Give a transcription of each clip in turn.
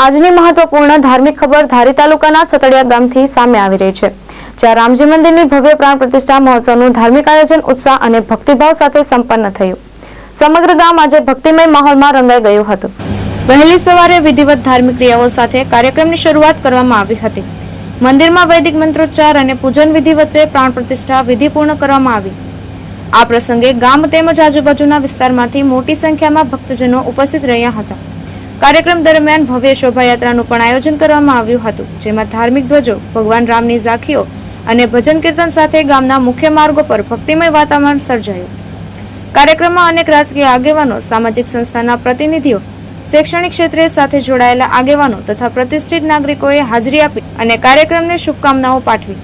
આજની મહત્વપૂર્ણ ધાર્મિક ખબર ધારી તાલુકાના છતડિયા ગામથી સામે આવી રહી છે, જ્યાં રામજી મંદિરની ભવ્ય પ્રાણ પ્રતિષ્ઠા મહોત્સવનું ધાર્મિક આયોજન ઉત્સાહ અને ભક્તિભાવ સાથે સંપન્ન થયું। સમગ્ર ગામ આજે ભક્તિમય માહોલમાં રંગાઈ ગયું હતું। વહેલી સવારે વિધિવત ધાર્મિક ક્રિયાઓ સાથે કાર્યક્રમની શરૂઆત કરવામાં આવી હતી। મંદિરમાં વૈદિક મંત્રોચ્ચાર અને પૂજન વિધિ વચ્ચે પ્રાણ પ્રતિષ્ઠા વિધિ પૂર્ણ કરવામાં આવી। આ પ્રસંગે ગામ તેમજ આજુબાજુના વિસ્તારમાંથી મોટી સંખ્યામાં ભક્તજનો ઉપસ્થિત રહ્યા હતા। કાર્યક્રમ દરમિયાન ભવ્ય શોભાયાત્રાનું પણ આયોજન કરવામાં આવ્યું હતું, જેમાં ધાર્મિક ધ્વજો, ભગવાન રામની ઝાંખીઓ અને ભજન કીર્તન સાથે ગામના મુખ્ય માર્ગો પર ભક્તિમય વાતાવરણ સર્જાયું। કાર્યક્રમમાં અનેક રાજકીય આગેવાનો, સામાજિક સંસ્થાના પ્રતિનિધિઓ, શૈક્ષણિક ક્ષેત્રે સાથે જોડાયેલા આગેવાનો તથા પ્રતિષ્ઠિત નાગરિકોએ હાજરી આપી અને કાર્યક્રમને શુભકામનાઓ પાઠવી।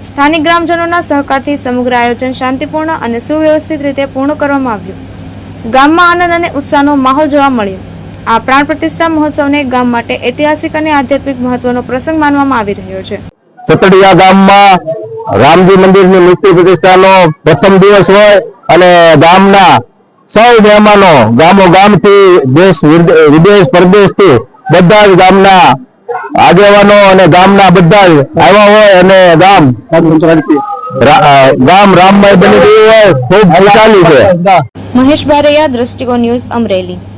સ્થાનિક ગ્રામજનોના સહકારથી સમગ્ર આયોજન શાંતિપૂર્ણ અને સુવ્યવસ્થિત રીતે પૂર્ણ કરવામાં આવ્યું। ગામમાં આનંદ અને ઉત્સાહનો માહોલ જોવા મળ્યો। આ પ્રાણ પ્રતિષ્ઠા મહોત્સવને ગામ માટે ઐતિહાસિક અને આધ્યાત્મિક મહત્વનો પ્રસંગ માનવામાં આવી રહ્યો છે। છતડિયા ગામમાં રામજી મંદિરની મૂર્તિ પ્રતિષ્ઠાનો પ્રથમ દિવસ હોય અને ગામના સૌ મહેમાનો ગામોગામથી દેશ વિદેશ પરદેશથી બધા જ ગામના આગેવાનો અને ગામના બધા જ આવ્યા હોય અને ગામ રામમય બની ગયું હોય, ખૂબ ખુશાલી છે। મહેશ બારૈયા, દ્રષ્ટિકોણ ન્યૂઝ, અમરેલી।